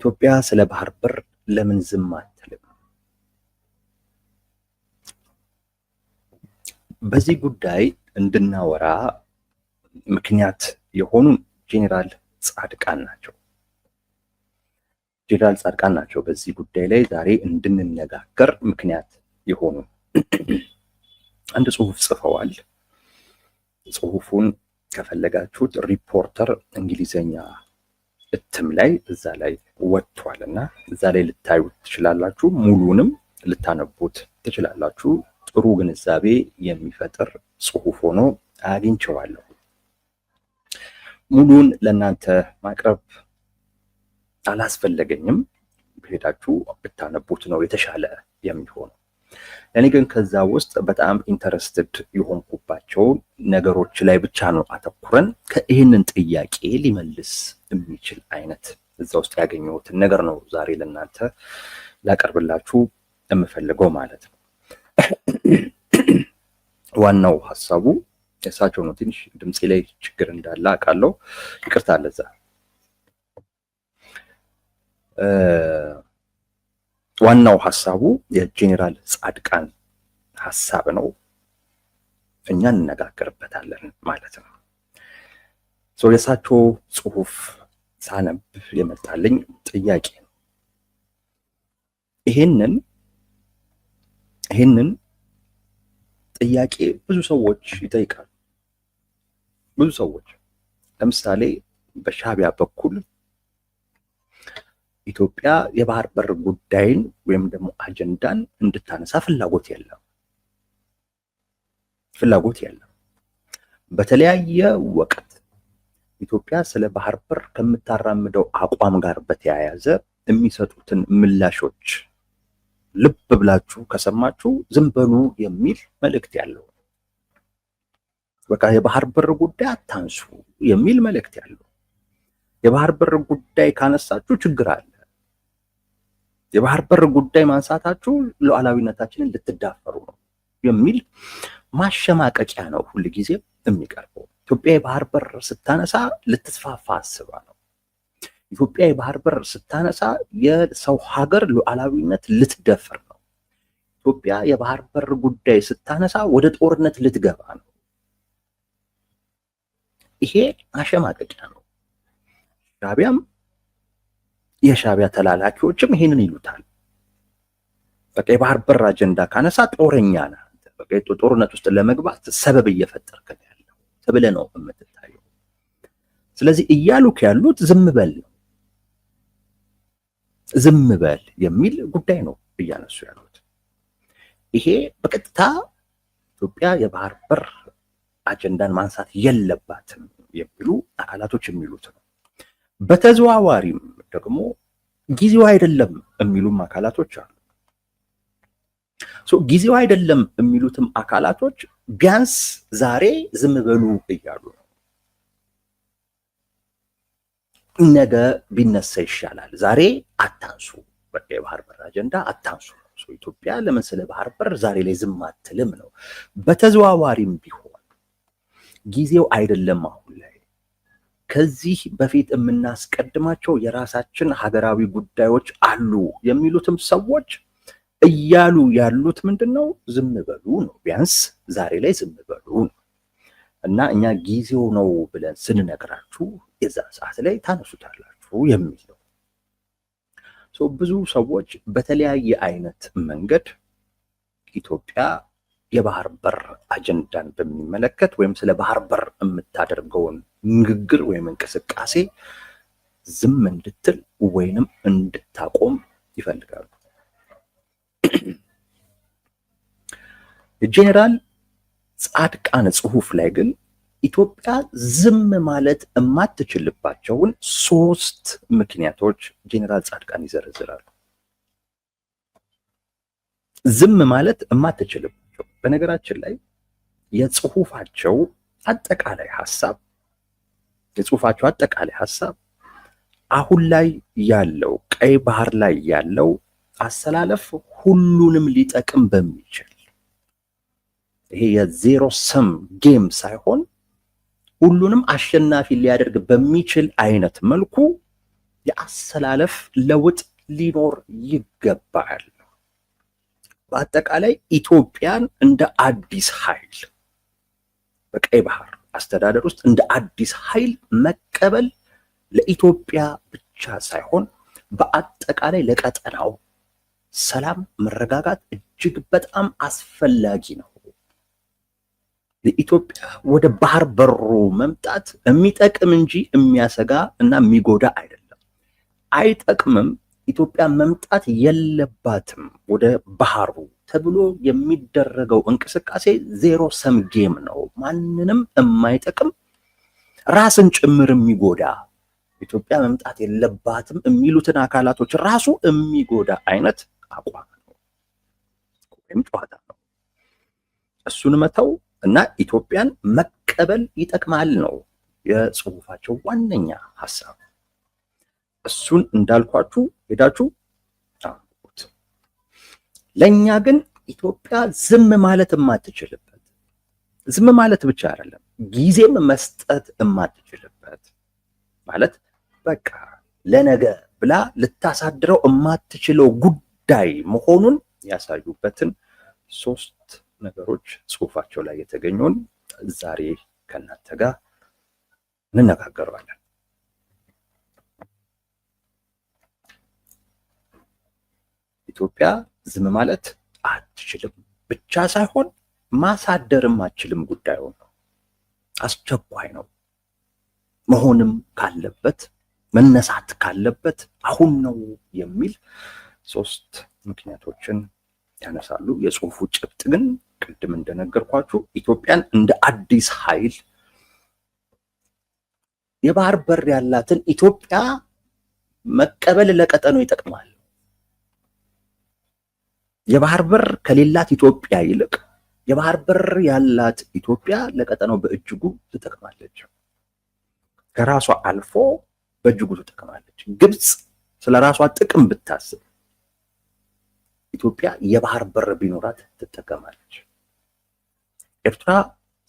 ኢትዮጵያ ስለ ባህር በር ለምን ዝም አትልም? በዚህ ጉዳይ እንድናወራ ምክንያት የሆኑን ጄኔራል ጻድቃን ናቸው። ጄኔራል ጻድቃን ናቸው በዚህ ጉዳይ ላይ ዛሬ እንድንነጋገር ምክንያት የሆኑ አንድ ጽሁፍ ጽፈዋል። ጽሁፉን ከፈለጋችሁት ሪፖርተር እንግሊዘኛ እትም ላይ እዛ ላይ ወጥቷልና እዛ ላይ ልታዩት ትችላላችሁ። ሙሉንም ልታነቡት ትችላላችሁ። ጥሩ ግንዛቤ የሚፈጥር ጽሁፍ ሆኖ አግኝቼዋለሁ። ሙሉን ለእናንተ ማቅረብ አላስፈለገኝም። ሄዳችሁ ብታነቡት ነው የተሻለ የሚሆነው። እኔ ግን ከዛ ውስጥ በጣም ኢንተረስትድ የሆንኩባቸው ነገሮች ላይ ብቻ ነው አተኩረን ይህንን ጥያቄ ሊመልስ የሚችል አይነት እዛ ውስጥ ያገኘሁትን ነገር ነው ዛሬ ለእናንተ ላቀርብላችሁ የምፈልገው ማለት ነው። ዋናው ሀሳቡ እሳቸው ነው። ትንሽ ድምፄ ላይ ችግር እንዳለ አውቃለሁ፣ ይቅርታ ለዛ። ዋናው ሀሳቡ የጄኔራል ጻድቃን ሀሳብ ነው። እኛ እንነጋገርበታለን ማለት ነው። የእሳቸው ጽሁፍ ሳነብ የመጣልኝ ጥያቄ ነው። ይሄንን ጥያቄ ብዙ ሰዎች ይጠይቃሉ። ብዙ ሰዎች ለምሳሌ በሻዕቢያ በኩል ኢትዮጵያ የባህር በር ጉዳይን ወይም ደግሞ አጀንዳን እንድታነሳ ፍላጎት የለም። በተለያየ ወቅት ኢትዮጵያ ስለ ባህር በር ከምታራምደው አቋም ጋር በተያያዘ የሚሰጡትን ምላሾች ልብ ብላችሁ ከሰማችሁ ዝም በሉ የሚል መልእክት ያለው፣ በቃ የባህር በር ጉዳይ አታንሱ የሚል መልእክት ያለው፣ የባህር በር ጉዳይ ካነሳችሁ ችግር አለ፣ የባህር በር ጉዳይ ማንሳታችሁ ሉዓላዊነታችንን ልትዳፈሩ ነው የሚል ማሸማቀቂያ ነው ሁል ጊዜ የሚቀርበው። ኢትዮጵያ የባህር በር ስታነሳ ልትስፋፋ አስባ ነው። ኢትዮጵያ የባህር በር ስታነሳ የሰው ሀገር ሉዓላዊነት ልትደፍር ነው። ኢትዮጵያ የባህር በር ጉዳይ ስታነሳ ወደ ጦርነት ልትገባ ነው። ይሄ ማሸማቀቂያ ነው። ሻዕቢያም የሻዕቢያ ተላላኪዎችም ይሄንን ይሉታል። በቃ የባህር በር አጀንዳ ካነሳ ጦረኛ ነህ፣ በቃ ጦርነት ውስጥ ለመግባት ሰበብ እየፈጠርክ ነው ያለው ተብለህ ነው የምትታየው። ስለዚህ እያሉክ ያሉት ዝም በል ነው፣ ዝም በል የሚል ጉዳይ ነው እያነሱ ያሉት። ይሄ በቀጥታ ኢትዮጵያ የባህር በር አጀንዳን ማንሳት የለባትም የሚሉ አካላቶች የሚሉት ነው። በተዘዋዋሪም ደግሞ ጊዜው አይደለም የሚሉም አካላቶች አሉ። ጊዜው አይደለም የሚሉትም አካላቶች ቢያንስ ዛሬ ዝም በሉ እያሉ ነው። ነገ ቢነሳ ይሻላል፣ ዛሬ አታንሱ፣ በቃ የባህር በር አጀንዳ አታንሱ ነው። ኢትዮጵያ ለምን ስለ ባህር በር ዛሬ ላይ ዝም አትልም ነው። በተዘዋዋሪም ቢሆን ጊዜው አይደለም አሁን ላይ። ከዚህ በፊት የምናስቀድማቸው የራሳችን ሀገራዊ ጉዳዮች አሉ የሚሉትም ሰዎች እያሉ ያሉት ምንድነው? ዝም በሉ ነው። ቢያንስ ዛሬ ላይ ዝም በሉ ነው። እና እኛ ጊዜው ነው ብለን ስንነግራችሁ የዛ ሰዓት ላይ ታነሱታላችሁ የሚል ነው። ብዙ ሰዎች በተለያየ አይነት መንገድ ኢትዮጵያ የባህር በር አጀንዳን በሚመለከት ወይም ስለ ባህር በር የምታደርገውን ንግግር ወይም እንቅስቃሴ ዝም እንድትል ወይንም እንድታቆም ይፈልጋሉ። የጄኔራል ጻድቃን ጽሁፍ ላይ ግን ኢትዮጵያ ዝም ማለት የማትችልባቸውን 3 ምክንያቶች ጄኔራል ጻድቃን ይዘረዝራሉ። ዝም ማለት የማትችልባቸው። በነገራችን ላይ የጽሁፋቸው አጠቃላይ ሀሳብ አሁን ላይ ያለው ቀይ ባህር ላይ ያለው አሰላለፍ ሁሉንም ሊጠቅም በሚችል ይሄ የዜሮ ሰም ጌም ሳይሆን ሁሉንም አሸናፊ ሊያደርግ በሚችል አይነት መልኩ የአሰላለፍ ለውጥ ሊኖር ይገባል። በአጠቃላይ ኢትዮጵያን እንደ አዲስ ኃይል በቀይ ባህር አስተዳደር ውስጥ እንደ አዲስ ኃይል መቀበል ለኢትዮጵያ ብቻ ሳይሆን በአጠቃላይ ለቀጠናው ሰላም፣ መረጋጋት እጅግ በጣም አስፈላጊ ነው። ለኢትዮጵያ ወደ ባህር በሩ መምጣት የሚጠቅም እንጂ የሚያሰጋ እና የሚጎዳ አይደለም። አይጠቅምም፣ ኢትዮጵያ መምጣት የለባትም ወደ ባህሩ ተብሎ የሚደረገው እንቅስቃሴ ዜሮ ሰም ጌም ነው። ማንንም የማይጠቅም ራስን ጭምር የሚጎዳ ኢትዮጵያ መምጣት የለባትም የሚሉትን አካላቶች ራሱ የሚጎዳ አይነት አቋም ነው ወይም ጨዋታ ነው። እሱን መተው እና ኢትዮጵያን መቀበል ይጠቅማል ነው የጽሁፋቸው ዋነኛ ሐሳብ። እሱን እንዳልኳችሁ ሄዳችሁ ታውቁት። ለኛ ግን ኢትዮጵያ ዝም ማለት የማትችልበት፣ ዝም ማለት ብቻ አይደለም ጊዜም መስጠት የማትችልበት ማለት በቃ ለነገ ብላ ልታሳድረው የማትችለው ጉዳይ መሆኑን ያሳዩበትን 3 ነገሮች ጽሁፋቸው ላይ የተገኙን ዛሬ ከእናንተ ጋር እንነጋገራለን። ኢትዮጵያ ዝም ማለት አትችልም ብቻ ሳይሆን ማሳደርም አትችልም። ጉዳዩ ነው፣ አስቸኳይ ነው። መሆንም ካለበት መነሳት ካለበት አሁን ነው የሚል 3 ምክንያቶችን ያነሳሉ። የጽሁፉ ጭብጥ ግን ቅድም እንደነገርኳችሁ ኢትዮጵያን እንደ አዲስ ኃይል የባህር በር ያላትን ኢትዮጵያ መቀበል ለቀጠናው ይጠቅማል። የባህር በር ከሌላት ኢትዮጵያ ይልቅ የባህር በር ያላት ኢትዮጵያ ለቀጠናው በእጅጉ ትጠቅማለች። ከራሷ አልፎ በእጅጉ ትጠቅማለች። ግብጽ ስለ ራሷ ጥቅም ብታስብ ኢትዮጵያ የባህር በር ቢኖራት ትጠቀማለች። ኤርትራ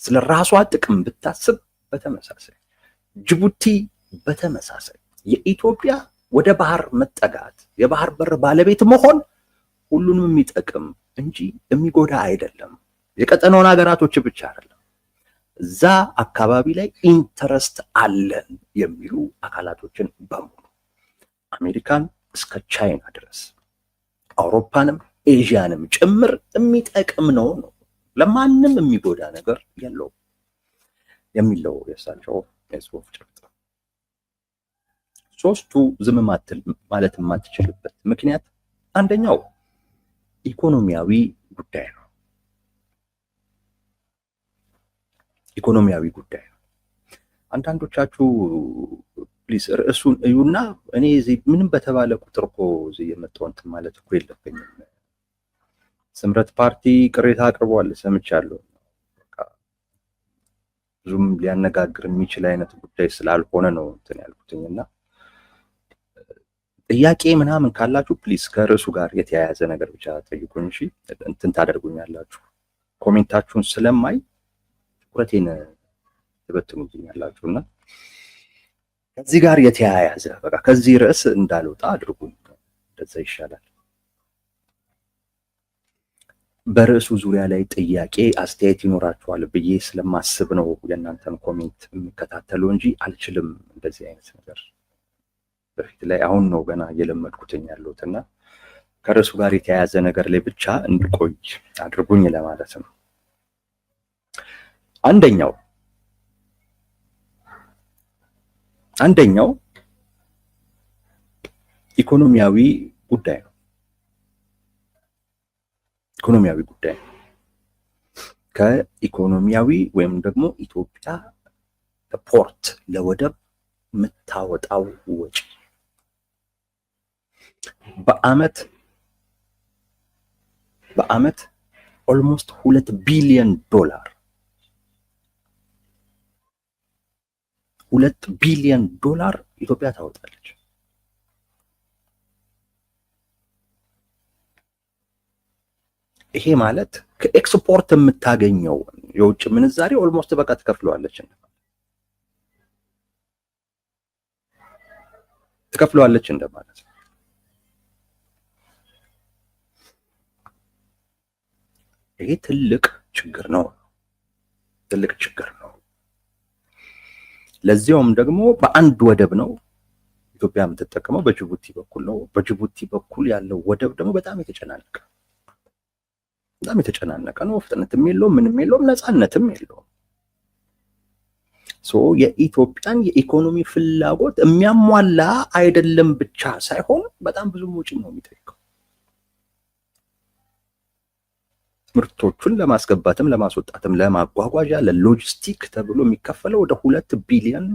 ስለ ራሷ ጥቅም ብታስብ በተመሳሳይ፣ ጅቡቲ በተመሳሳይ የኢትዮጵያ ወደ ባህር መጠጋት የባህር በር ባለቤት መሆን ሁሉንም የሚጠቅም እንጂ የሚጎዳ አይደለም። የቀጠናውን ሀገራቶች ብቻ አይደለም፣ እዛ አካባቢ ላይ ኢንተረስት አለን የሚሉ አካላቶችን በሙሉ አሜሪካን እስከ ቻይና ድረስ አውሮፓንም ኤዥያንም ጭምር የሚጠቅም ነው። ለማንም የሚጎዳ ነገር የለውም የሚለው የእሳቸው የጽሁፍ ጭብጥ። 3ቱ ዝም ማለት የማትችልበት ምክንያት አንደኛው ኢኮኖሚያዊ ጉዳይ ነው። ኢኮኖሚያዊ ጉዳይ ነው። አንዳንዶቻችሁ ፕሊስ ርዕሱን እዩና እኔ እዚህ ምንም በተባለ ቁጥር እኮ እዚህ የመጣው እንትን ማለት እኮ የለብኝም። ስምረት ፓርቲ ቅሬታ አቅርቧል ሰምቻለሁ። ብዙም ሊያነጋግር የሚችል አይነት ጉዳይ ስላልሆነ ነው እንትን ያልኩትኝና ጥያቄ ምናምን ካላችሁ ፕሊስ ከርዕሱ ጋር የተያያዘ ነገር ብቻ ጠይቁኝ። እሺ እንትን ታደርጉኛላችሁ። ኮሜንታችሁን ስለማይ ትኩረቴን ትበትኑልኛላችሁና ከዚህ ጋር የተያያዘ በቃ ከዚህ ርዕስ እንዳልወጣ አድርጉኝ። እንደዛ ይሻላል። በርዕሱ ዙሪያ ላይ ጥያቄ አስተያየት ይኖራችኋል ብዬ ስለማስብ ነው የእናንተን ኮሜንት የምከታተለው እንጂ አልችልም እንደዚህ አይነት ነገር በፊት ላይ። አሁን ነው ገና እየለመድኩትኝ ያለሁትና ከርዕሱ ጋር የተያያዘ ነገር ላይ ብቻ እንድቆይ አድርጉኝ ለማለት ነው። አንደኛው ኢኮኖሚያዊ ጉዳይ ነው። ኢኮኖሚያዊ ጉዳይ ከኢኮኖሚያዊ ወይም ደግሞ ኢትዮጵያ ለፖርት ለወደብ የምታወጣው ወጪ በአመት ኦልሞስት $2 ቢሊዮን $2 ቢሊዮን ኢትዮጵያ ታወጣለች። ይሄ ማለት ከኤክስፖርት የምታገኘው የውጭ ምንዛሬ ኦልሞስት በቃ ትከፍለዋለች። ትከፍለዋለች እንደማለት ነው። ይሄ ትልቅ ችግር ነው፣ ትልቅ ችግር ነው። ለዚያውም ደግሞ በአንድ ወደብ ነው ኢትዮጵያ የምትጠቀመው፣ በጅቡቲ በኩል ነው። በጅቡቲ በኩል ያለው ወደብ ደግሞ በጣም የተጨናነቀ ነው። ፍጥነትም የለውም፣ ምንም የለውም፣ ነፃነትም የለውም። የኢትዮጵያን የኢኮኖሚ ፍላጎት የሚያሟላ አይደለም ብቻ ሳይሆን በጣም ብዙ ወጪ ነው የሚጠይቀው። ምርቶቹን ለማስገባትም ለማስወጣትም ለማጓጓዣ ለሎጂስቲክ ተብሎ የሚከፈለው ወደ $2 ቢሊዮን።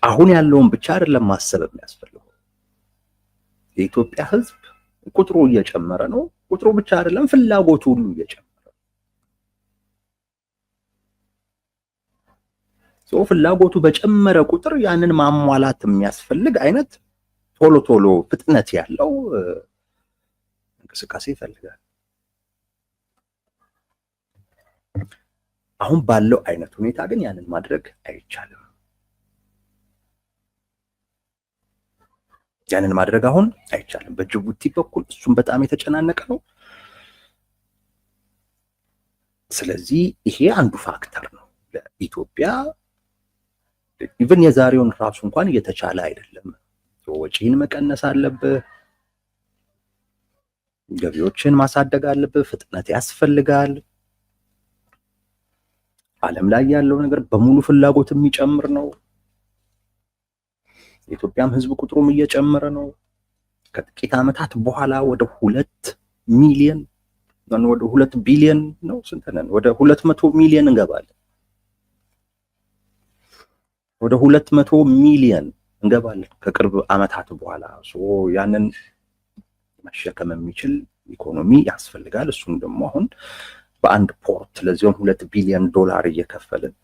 አሁን ያለውን ብቻ አይደለም ማሰብ የሚያስፈልገው። የኢትዮጵያ ሕዝብ ቁጥሩ እየጨመረ ነው። ቁጥሩ ብቻ አይደለም ፍላጎቱ ሁሉ እየጨመረ ነው። ፍላጎቱ በጨመረ ቁጥር ያንን ማሟላት የሚያስፈልግ አይነት ቶሎ ቶሎ ፍጥነት ያለው እንቅስቃሴ ይፈልጋል። አሁን ባለው አይነት ሁኔታ ግን ያንን ማድረግ አይቻልም። ያንን ማድረግ አሁን አይቻልም። በጅቡቲ በኩል እሱም በጣም የተጨናነቀ ነው። ስለዚህ ይሄ አንዱ ፋክተር ነው ለኢትዮጵያ። ኢቭን የዛሬውን ራሱ እንኳን እየተቻለ አይደለም። ወጪን መቀነስ አለብህ፣ ገቢዎችን ማሳደግ አለብህ፣ ፍጥነት ያስፈልጋል። ዓለም ላይ ያለው ነገር በሙሉ ፍላጎት የሚጨምር ነው። የኢትዮጵያም ሕዝብ ቁጥሩም እየጨመረ ነው። ከጥቂት ዓመታት በኋላ ወደ 2 ሚሊዮን ወደ 2 ቢሊዮን ነው ስንት ነን? ወደ 200 ሚሊዮን እንገባለን። ወደ 200 ሚሊዮን እንገባለን ከቅርብ ዓመታት በኋላ። ያንን መሸከም የሚችል ኢኮኖሚ ያስፈልጋል። እሱን ደግሞ አሁን በአንድ ፖርት ለዚያም $2 ቢሊዮን እየከፈልን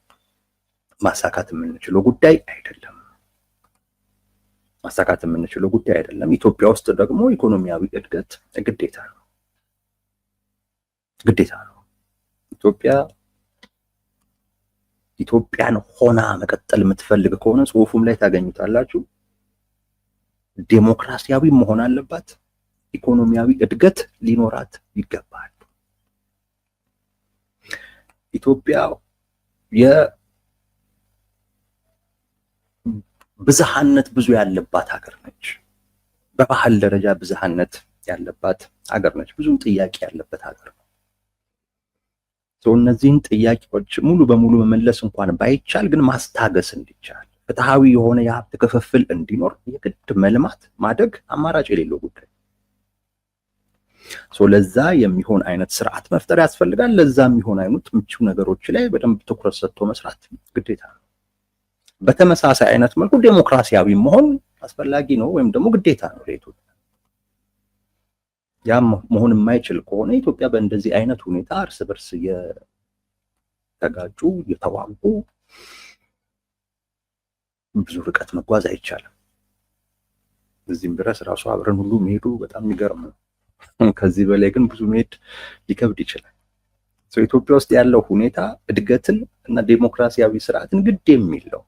ማሳካት የምንችለው ጉዳይ አይደለም። ማሳካት የምንችለው ጉዳይ አይደለም። ኢትዮጵያ ውስጥ ደግሞ ኢኮኖሚያዊ እድገት ግዴታ ነው። ኢትዮጵያን ሆና መቀጠል የምትፈልግ ከሆነ ጽሁፉም ላይ ታገኙታላችሁ። ዴሞክራሲያዊ መሆን አለባት። ኢኮኖሚያዊ እድገት ሊኖራት ይገባል። ኢትዮጵያ የብዝሃነት ብዙ ያለባት ሀገር ነች። በባህል ደረጃ ብዝሃነት ያለባት ሀገር ነች። ብዙ ጥያቄ ያለበት ሀገር ነው። እነዚህን ጥያቄዎች ሙሉ በሙሉ መመለስ እንኳን ባይቻል ግን ማስታገስ እንዲቻል፣ ፍትሃዊ የሆነ የሀብት ክፍፍል እንዲኖር የግድ መልማት ማደግ አማራጭ የሌለው ጉዳይ። ለዛ የሚሆን አይነት ስርዓት መፍጠር ያስፈልጋል። ለዛ የሚሆን አይነት ምቹ ነገሮች ላይ በደንብ ትኩረት ሰጥቶ መስራት ግዴታ ነው። በተመሳሳይ አይነት መልኩ ዴሞክራሲያዊ መሆን አስፈላጊ ነው ወይም ደግሞ ግዴታ ነው ለኢትዮጵያ። ያ መሆን የማይችል ከሆነ ኢትዮጵያ በእንደዚህ አይነት ሁኔታ እርስ በርስ የተጋጩ የተዋጉ ብዙ ርቀት መጓዝ አይቻልም። እዚህም ድረስ ራሱ አብረን ሁሉ መሄዱ በጣም የሚገርም ነው። ከዚህ በላይ ግን ብዙ መሄድ ሊከብድ ይችላል። ኢትዮጵያ ውስጥ ያለው ሁኔታ እድገትን እና ዴሞክራሲያዊ ስርዓትን ግድ የሚል ነው።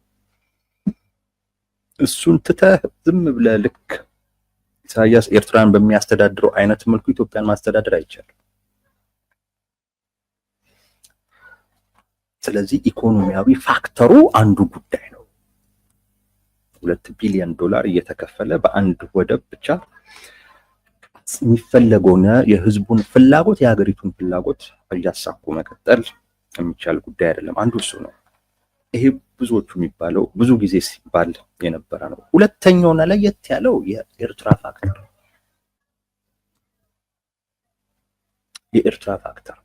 እሱን ትተህ ዝም ብለህ ልክ ኢሳያስ ኤርትራን በሚያስተዳድረው አይነት መልኩ ኢትዮጵያን ማስተዳደር አይቻልም። ስለዚህ ኢኮኖሚያዊ ፋክተሩ አንዱ ጉዳይ ነው። $2 ቢሊዮን እየተከፈለ በአንድ ወደብ ብቻ የሚፈለገውን የህዝቡን ፍላጎት የሀገሪቱን ፍላጎት እያሳኩ መቀጠል የሚቻል ጉዳይ አይደለም። አንዱ እሱ ነው። ይሄ ብዙዎቹ የሚባለው ብዙ ጊዜ ሲባል የነበረ ነው። ሁለተኛውና ለየት ያለው የኤርትራ ፋክተር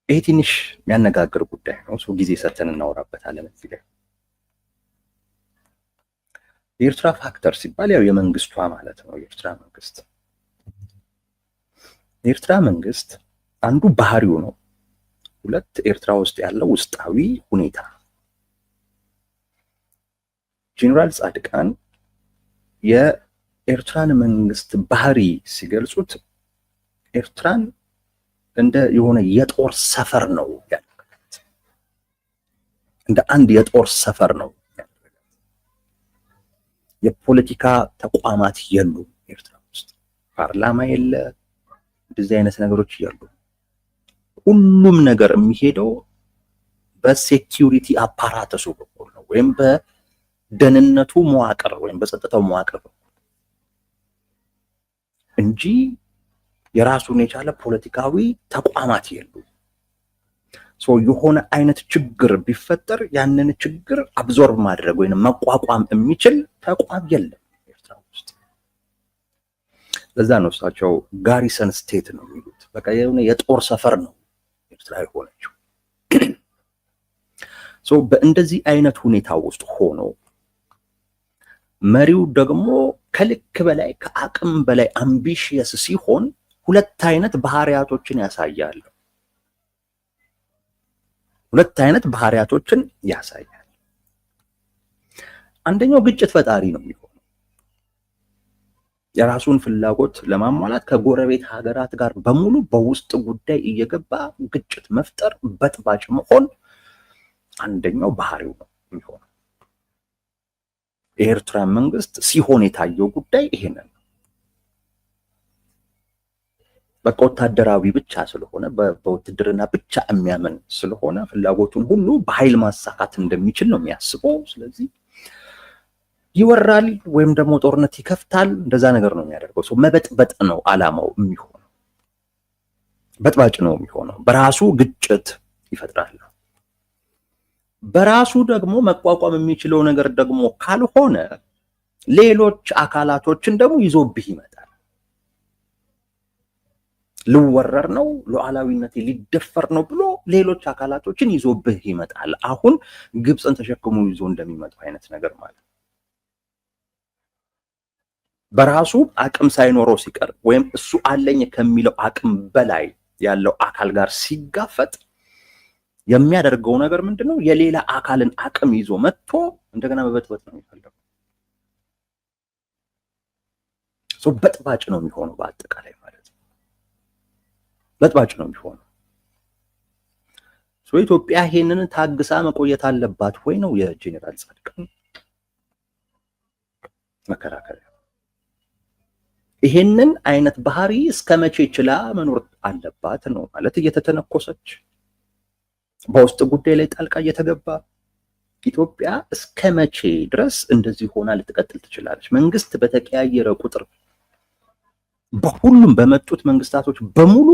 ይሄ ትንሽ የሚያነጋግር ጉዳይ ነው። ሰው ጊዜ ሰጥተን እናወራበታለን። እዚህ ላይ የኤርትራ ፋክተር ሲባል ያው የመንግስቷ ማለት ነው። የኤርትራ መንግስት አንዱ ባህሪው ነው። ሁለት ኤርትራ ውስጥ ያለው ውስጣዊ ሁኔታ። ጄኔራል ጻድቃን የኤርትራን መንግስት ባህሪ ሲገልጹት ኤርትራን እንደ የሆነ የጦር ሰፈር ነው ያለው። እንደ አንድ የጦር ሰፈር ነው። የፖለቲካ ተቋማት የሉም ኤርትራ ውስጥ፣ ፓርላማ የለ፣ እንደዚህ አይነት ነገሮች የሉ። ሁሉም ነገር የሚሄደው በሴኪዩሪቲ አፓራተሱ በኩል ነው፣ ወይም በደህንነቱ መዋቅር ወይም በጸጥታው መዋቅር በኩል እንጂ የራሱን የቻለ ፖለቲካዊ ተቋማት የሉ። የሆነ አይነት ችግር ቢፈጠር ያንን ችግር አብዞርብ ማድረግ ወይም መቋቋም የሚችል ተቋም የለም ኤርትራ ውስጥ። ለዛ ነው እሳቸው ጋሪሰን ስቴት ነው የሚሉት። በቃ የጦር ሰፈር ነው ኤርትራ የሆነችው። በእንደዚህ አይነት ሁኔታ ውስጥ ሆኖ መሪው ደግሞ ከልክ በላይ ከአቅም በላይ አምቢሽየስ ሲሆን ሁለት አይነት ባህሪያቶችን ያሳያል። አንደኛው ግጭት ፈጣሪ ነው የሚሆነው። የራሱን ፍላጎት ለማሟላት ከጎረቤት ሀገራት ጋር በሙሉ በውስጥ ጉዳይ እየገባ ግጭት መፍጠር፣ በጥባጭ መሆን አንደኛው ባህሪው ነው የሚሆነው። የኤርትራ መንግስት ሲሆን የታየው ጉዳይ ይሄንን ነው። በቃ ወታደራዊ ብቻ ስለሆነ በውትድርና ብቻ የሚያምን ስለሆነ ፍላጎቱን ሁሉ በኃይል ማሳካት እንደሚችል ነው የሚያስበው። ስለዚህ ይወራል ወይም ደግሞ ጦርነት ይከፍታል። እንደዛ ነገር ነው የሚያደርገው። መበጥበጥ ነው አላማው የሚሆነው። በጥባጭ ነው የሚሆነው። በራሱ ግጭት ይፈጥራል። በራሱ ደግሞ መቋቋም የሚችለው ነገር ደግሞ ካልሆነ ሌሎች አካላቶችን ደግሞ ይዞብህ ይመጣል። ልወረር ነው፣ ሉዓላዊነቴ ሊደፈር ነው ብሎ ሌሎች አካላቶችን ይዞብህ ይመጣል። አሁን ግብፅን ተሸክሞ ይዞ እንደሚመጣው አይነት ነገር ማለት ነው። በራሱ አቅም ሳይኖረው ሲቀር ወይም እሱ አለኝ ከሚለው አቅም በላይ ያለው አካል ጋር ሲጋፈጥ የሚያደርገው ነገር ምንድነው? የሌላ አካልን አቅም ይዞ መጥቶ እንደገና መበጥበጥ ነው የሚፈልገው። በጥባጭ ነው የሚሆነው። በአጠቃላይ ማለት ነው በጥባጭ ነው የሚሆነው። ኢትዮጵያ ይሄንን ታግሳ መቆየት አለባት ወይ ነው የጄኔራል ጻድቃን መከራከሪያ። ይሄንን አይነት ባህሪ እስከመቼ ችላ መኖር አለባት ነው ማለት። እየተተነኮሰች በውስጥ ጉዳይ ላይ ጣልቃ እየተገባ ኢትዮጵያ እስከመቼ ድረስ እንደዚህ ሆና ልትቀጥል ትችላለች? መንግስት በተቀያየረ ቁጥር በሁሉም በመጡት መንግስታቶች በሙሉ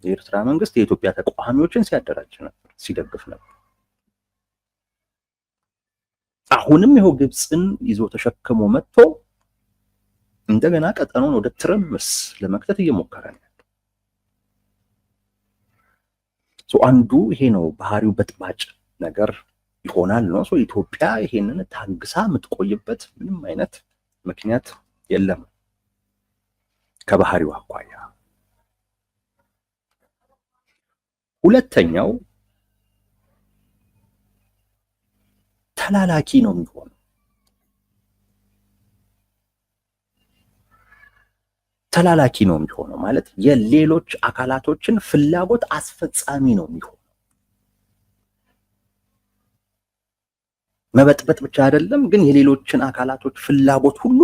የኤርትራ መንግስት የኢትዮጵያ ተቃዋሚዎችን ሲያደራጅ ነበር፣ ሲደግፍ ነበር። አሁንም ይኸው ግብፅን ይዞ ተሸክሞ መጥቶ እንደገና ቀጠናውን ወደ ትርምስ ለመክተት እየሞከረ ነው። አንዱ ይሄ ነው ባህሪው፣ በጥባጭ ነገር ይሆናል ነው። ኢትዮጵያ ይሄንን ታግሳ የምትቆይበት ምንም አይነት ምክንያት የለም ከባህሪው አኳያ። ሁለተኛው ተላላኪ ነው የሚሆነው። ተላላኪ ነው የሚሆነው ማለት የሌሎች አካላቶችን ፍላጎት አስፈጻሚ ነው የሚሆነው። መበጥበጥ ብቻ አይደለም ግን የሌሎችን አካላቶች ፍላጎት ሁሉ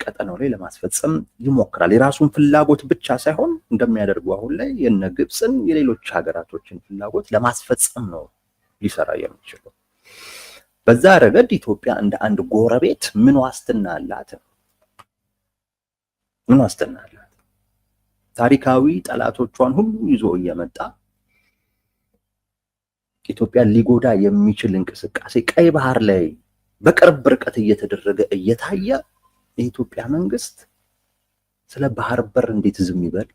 ቀጠናው ላይ ለማስፈጸም ይሞክራል። የራሱን ፍላጎት ብቻ ሳይሆን እንደሚያደርጉ አሁን ላይ የነ ግብፅን የሌሎች ሀገራቶችን ፍላጎት ለማስፈጸም ነው ሊሰራ የሚችለው። በዛ ረገድ ኢትዮጵያ እንደ አንድ ጎረቤት ምን ዋስትና አላት? ምን ዋስትና አላት? ታሪካዊ ጠላቶቿን ሁሉ ይዞ እየመጣ ኢትዮጵያ ሊጎዳ የሚችል እንቅስቃሴ ቀይ ባህር ላይ በቅርብ ርቀት እየተደረገ እየታየ የኢትዮጵያ መንግስት ስለ ባህር በር እንዴት ዝም ይበል?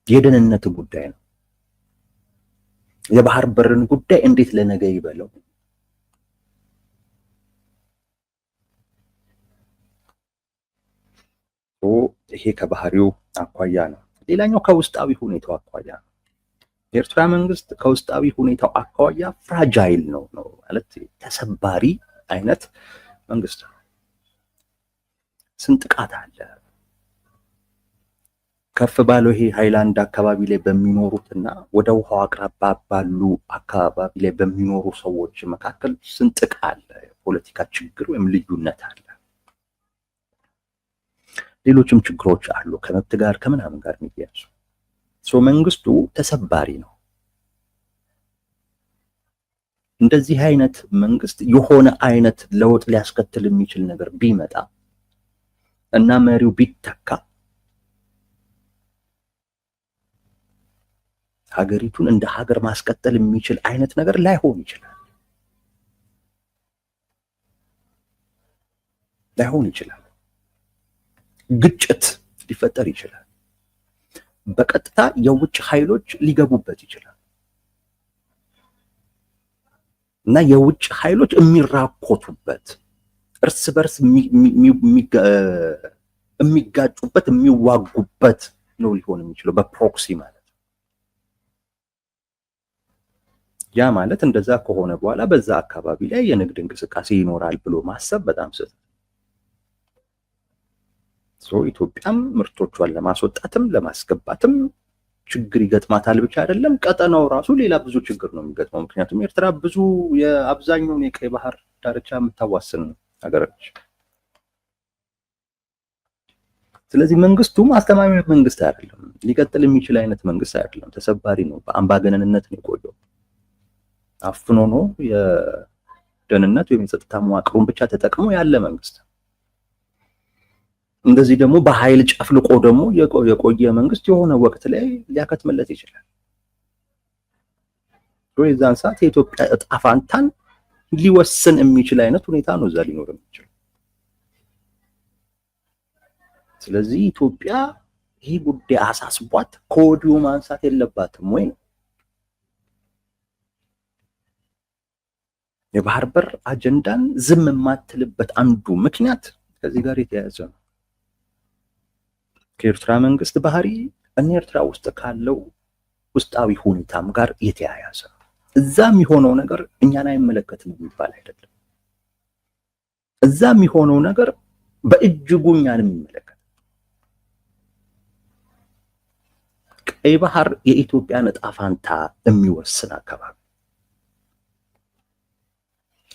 የደህንነት ጉዳይ ነው። የባህር በርን ጉዳይ እንዴት ለነገ ይበለው? ይሄ ከባህሪው አኳያ ነው። ሌላኛው ከውስጣዊ ሁኔታው አኳያ ነው። የኤርትራ መንግስት ከውስጣዊ ሁኔታው አኳያ ፍራጃይል ነው ማለት ተሰባሪ አይነት መንግስት ነው። ስንጥቃት አለ። ከፍ ባለው ይሄ ሃይላንድ አካባቢ ላይ በሚኖሩትና ወደ ውሃው አቅራባ ባሉ አካባቢ ላይ በሚኖሩ ሰዎች መካከል ስንጥቅ አለ፣ የፖለቲካ ችግር ወይም ልዩነት አለ። ሌሎችም ችግሮች አሉ ከመብት ጋር ከምናምን ጋር የሚያያዙ። መንግስቱ ተሰባሪ ነው። እንደዚህ አይነት መንግስት የሆነ አይነት ለውጥ ሊያስከትል የሚችል ነገር ቢመጣ እና መሪው ቢተካ ሀገሪቱን እንደ ሀገር ማስቀጠል የሚችል አይነት ነገር ላይሆን ይችላል። ግጭት ሊፈጠር ይችላል። በቀጥታ የውጭ ኃይሎች ሊገቡበት ይችላል እና የውጭ ኃይሎች የሚራኮቱበት፣ እርስ በርስ የሚጋጩበት፣ የሚዋጉበት ነው ሊሆን የሚችለው በፕሮክሲ ማለት። ያ ማለት እንደዛ ከሆነ በኋላ በዛ አካባቢ ላይ የንግድ እንቅስቃሴ ይኖራል ብሎ ማሰብ በጣም ስህተት። ኢትዮጵያም ምርቶቿን ለማስወጣትም ለማስገባትም ችግር ይገጥማታል ብቻ አይደለም፣ ቀጠናው ራሱ ሌላ ብዙ ችግር ነው የሚገጥመው። ምክንያቱም ኤርትራ ብዙ የአብዛኛውን የቀይ ባህር ዳርቻ የምታዋስን ሀገር ነች። ስለዚህ መንግስቱም አስተማማኝ መንግስት አይደለም፣ ሊቀጥል የሚችል አይነት መንግስት አይደለም። ተሰባሪ ነው። በአምባገነንነት ነው የቆየው። አፍኖ ነው የደህንነት ወይም የጸጥታ መዋቅሩን ብቻ ተጠቅሞ ያለ መንግስት። እንደዚህ ደግሞ በኃይል ጨፍልቆ ደግሞ የቆየ መንግስት የሆነ ወቅት ላይ ሊያከትምለት ይችላል። የዛን ሰዓት የኢትዮጵያ እጣ ፋንታን ሊወስን የሚችል አይነት ሁኔታ ነው እዛ ሊኖር የሚችለው። ስለዚህ ኢትዮጵያ ይህ ጉዳይ አሳስቧት ከወዲሁ ማንሳት የለባትም ወይ? የባህር በር አጀንዳን ዝም የማትልበት አንዱ ምክንያት ከዚህ ጋር የተያያዘ ነው። ከኤርትራ መንግስት ባህሪ እና ኤርትራ ውስጥ ካለው ውስጣዊ ሁኔታም ጋር የተያያዘ ነው። እዛ የሚሆነው ነገር እኛን አይመለከትም የሚባል አይደለም። እዛ የሚሆነው ነገር በእጅጉ እኛን የሚመለከት። ቀይ ባህር የኢትዮጵያን ዕጣ ፋንታ የሚወስን አካባቢ፣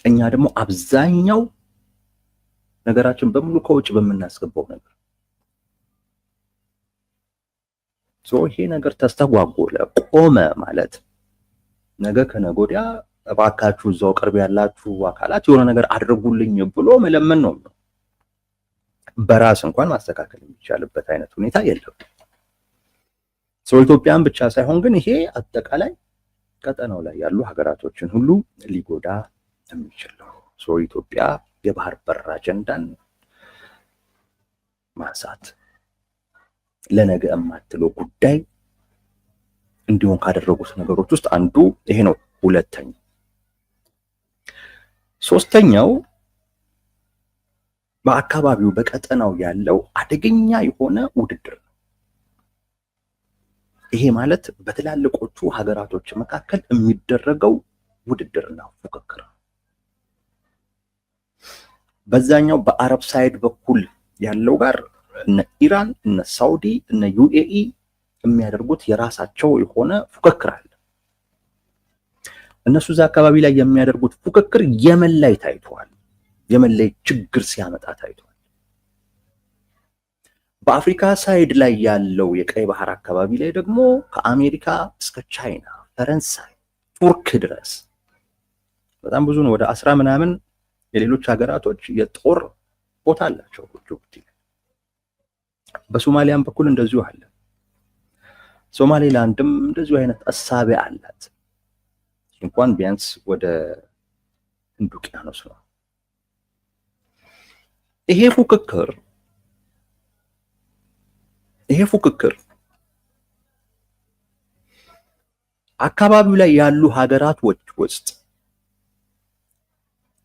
እኛ ደግሞ አብዛኛው ነገራችን በሙሉ ከውጭ በምናስገባው ነገር ይሄ ነገር ተስተጓጎለ ቆመ ማለት ነገ ከነገ ወዲያ እባካችሁ እዛው ቅርብ ያላችሁ አካላት የሆነ ነገር አድርጉልኝ ብሎ መለመን ነው። በራስ እንኳን ማስተካከል የሚቻልበት አይነት ሁኔታ የለም። ኢትዮጵያን ብቻ ሳይሆን ግን ይሄ አጠቃላይ ቀጠናው ላይ ያሉ ሀገራቶችን ሁሉ ሊጎዳ የሚችል ነው። ኢትዮጵያ የባህር በር አጀንዳን ማንሳት ለነገ የማትለው ጉዳይ እንዲሆን ካደረጉት ነገሮች ውስጥ አንዱ ይሄ ነው። ሁለተኛው ሶስተኛው በአካባቢው በቀጠናው ያለው አደገኛ የሆነ ውድድር ነው። ይሄ ማለት በትላልቆቹ ሀገራቶች መካከል የሚደረገው ውድድርና ፉክክር ነው። በዛኛው በአረብ ሳይድ በኩል ያለው ጋር እነ ኢራን፣ እነ ሳውዲ፣ እነ ዩኤኢ የሚያደርጉት የራሳቸው የሆነ ፉክክር አለ። እነሱ እዛ አካባቢ ላይ የሚያደርጉት ፉክክር የመን ላይ ታይቷል። የመን ላይ ችግር ሲያመጣ ታይቷል። በአፍሪካ ሳይድ ላይ ያለው የቀይ ባህር አካባቢ ላይ ደግሞ ከአሜሪካ እስከ ቻይና፣ ፈረንሳይ፣ ቱርክ ድረስ በጣም ብዙ ነው። ወደ 10 ምናምን የሌሎች ሀገራቶች የጦር ቦታ አላቸው ጅቡቲ። በሶማሊያም በኩል እንደዚሁ አለ። ሶማሌላንድም እንደዚሁ አይነት አሳቢ አላት። እንኳን ቢያንስ ወደ ህንድ ውቅያኖስ ነው። ይሄ ፉክክር አካባቢው ላይ ያሉ ሀገራቶች ውስጥ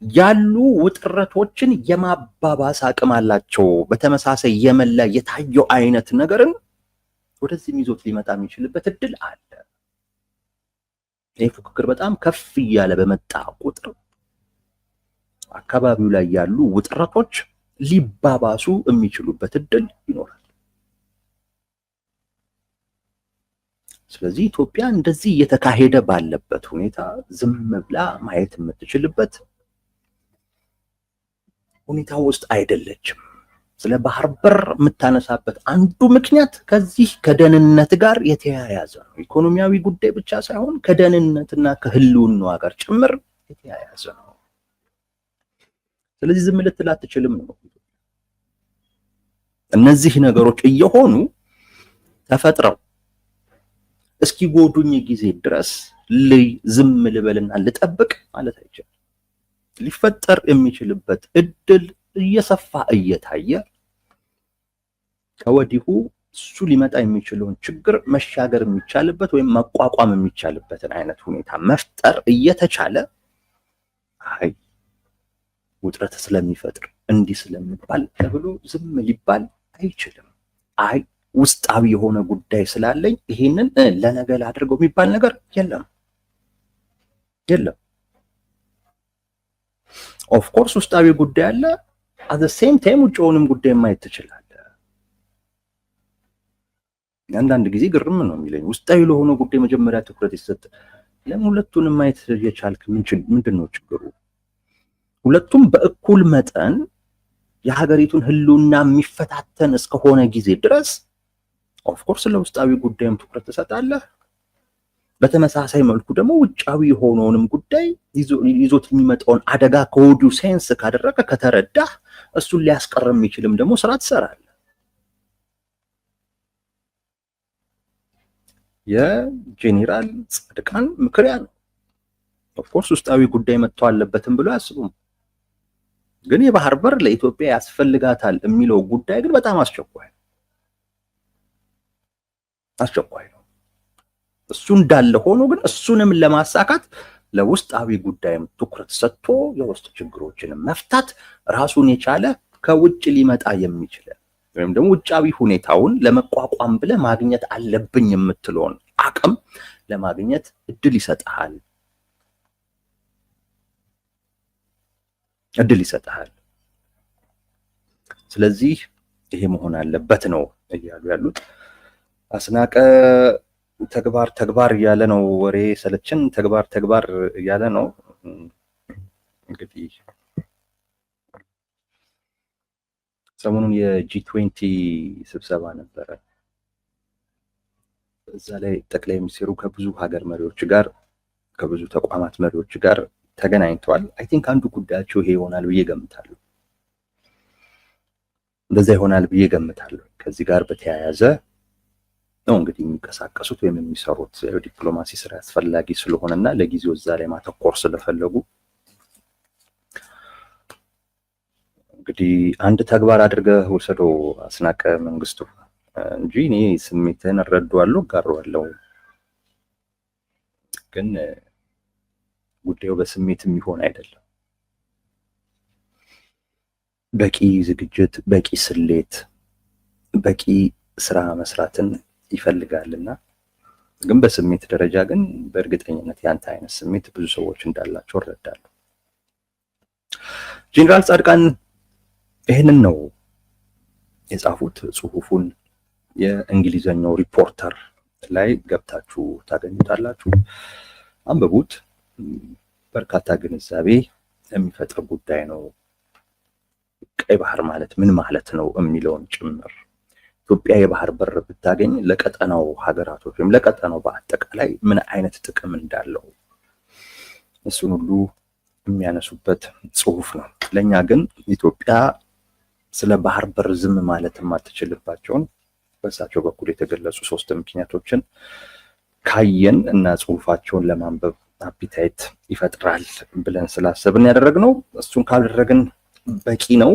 ያሉ ውጥረቶችን የማባባስ አቅም አላቸው። በተመሳሳይ የመን ላይ የታየው አይነት ነገርን ወደዚህ ይዞት ሊመጣ የሚችልበት እድል አለ። ይህ ፉክክር በጣም ከፍ እያለ በመጣ ቁጥር አካባቢው ላይ ያሉ ውጥረቶች ሊባባሱ የሚችሉበት እድል ይኖራል። ስለዚህ ኢትዮጵያ እንደዚህ እየተካሄደ ባለበት ሁኔታ ዝም ብላ ማየት የምትችልበት ሁኔታ ውስጥ አይደለችም። ስለ ባህር በር የምታነሳበት አንዱ ምክንያት ከዚህ ከደህንነት ጋር የተያያዘ ነው። ኢኮኖሚያዊ ጉዳይ ብቻ ሳይሆን ከደህንነትና ከህልውናዋ ጋር ጭምር የተያያዘ ነው። ስለዚህ ዝም ልትል አትችልም ነው። እነዚህ ነገሮች እየሆኑ ተፈጥረው እስኪ ጎዱኝ ጊዜ ድረስ ዝም ልበልና ልጠብቅ ማለት አይቻልም። ሊፈጠር የሚችልበት እድል እየሰፋ እየታየ ከወዲሁ እሱ ሊመጣ የሚችለውን ችግር መሻገር የሚቻልበት ወይም መቋቋም የሚቻልበትን አይነት ሁኔታ መፍጠር እየተቻለ አይ ውጥረት ስለሚፈጥር እንዲህ ስለሚባል ተብሎ ዝም ሊባል አይችልም። አይ ውስጣዊ የሆነ ጉዳይ ስላለኝ ይሄንን ለነገ ላድርገው የሚባል ነገር የለም። ኦፍ ኮርስ ውስጣዊ ጉዳይ አለ። at the same time ውጭውንም ጉዳይ ማየት ትችላለህ። አንዳንድ ጊዜ ግርም ነው የሚለኝ ውስጣዊ ለሆነ ጉዳይ መጀመሪያ ትኩረት ይሰጥ። ለምን ሁለቱንም ማየት የቻልክ ምንድነው ችግሩ? ሁለቱም በእኩል መጠን የሀገሪቱን ህልውና የሚፈታተን እስከሆነ ጊዜ ድረስ ኦፍ ኮርስ ለውስጣዊ ጉዳይም ትኩረት ትሰጣለህ። በተመሳሳይ መልኩ ደግሞ ውጫዊ የሆነውንም ጉዳይ ይዞት የሚመጣውን አደጋ ከወዲሁ ሴንስ ካደረገ ከተረዳህ እሱን ሊያስቀር የሚችልም ደግሞ ስራ ትሰራለህ። የጄኔራል ጻድቃን ምክሪያ ነው። ኦፍ ኮርስ ውስጣዊ ጉዳይ መጥቶ አለበትም ብሎ ያስቡም፣ ግን የባህር በር ለኢትዮጵያ ያስፈልጋታል የሚለው ጉዳይ ግን በጣም አስቸኳይ ነው። እሱ እንዳለ ሆኖ ግን እሱንም ለማሳካት ለውስጣዊ ጉዳይም ትኩረት ሰጥቶ የውስጥ ችግሮችን መፍታት ራሱን የቻለ ከውጭ ሊመጣ የሚችል ወይም ደግሞ ውጫዊ ሁኔታውን ለመቋቋም ብለ ማግኘት አለብኝ የምትለውን አቅም ለማግኘት እድል ይሰጣል። ስለዚህ ይሄ መሆን አለበት ነው እያሉ ያሉት። አስናቀ ተግባር እያለ ነው። ወሬ ሰለችን ተግባር እያለ ነው። እንግዲህ ሰሞኑን የጂ20 ስብሰባ ነበረ። እዛ ላይ ጠቅላይ ሚኒስትሩ ከብዙ ሀገር መሪዎች ጋር ከብዙ ተቋማት መሪዎች ጋር ተገናኝተዋል። አይ ቲንክ አንዱ ጉዳያቸው ይሄ ይሆናል ብዬ ገምታለሁ። እንደዛ ይሆናል ብዬ ገምታለሁ። ከዚህ ጋር በተያያዘ ነው እንግዲህ የሚንቀሳቀሱት ወይም የሚሰሩት ዲፕሎማሲ ስራ አስፈላጊ ስለሆነና ለጊዜው እዛ ላይ ማተኮር ስለፈለጉ እንግዲህ አንድ ተግባር አድርገህ ወሰደው አስናቀ መንግስቱ እንጂ እኔ ስሜትን እረዳዋለሁ፣ ጋራዋለሁ። ግን ጉዳዩ በስሜት የሚሆን አይደለም። በቂ ዝግጅት፣ በቂ ስሌት፣ በቂ ስራ መስራትን ይፈልጋልና ግን በስሜት ደረጃ ግን በእርግጠኝነት ያንተ አይነት ስሜት ብዙ ሰዎች እንዳላቸው እረዳለሁ። ጄኔራል ጻድቃን ይህንን ነው የጻፉት። ጽሁፉን የእንግሊዘኛው ሪፖርተር ላይ ገብታችሁ ታገኙታላችሁ። አንብቡት። በርካታ ግንዛቤ የሚፈጥር ጉዳይ ነው። ቀይ ባህር ማለት ምን ማለት ነው የሚለውን ጭምር ኢትዮጵያ የባህር በር ብታገኝ ለቀጠናው ሀገራቶች ወይም ለቀጠናው በአጠቃላይ ምን አይነት ጥቅም እንዳለው እሱን ሁሉ የሚያነሱበት ጽሁፍ ነው። ለኛ ግን ኢትዮጵያ ስለ ባህር በር ዝም ማለት የማትችልባቸውን በእሳቸው በኩል የተገለጹ 3 ምክንያቶችን ካየን እና ጽሁፋቸውን ለማንበብ አፒታይት ይፈጥራል ብለን ስላሰብን ያደረግነው። እሱን ካደረግን በቂ ነው።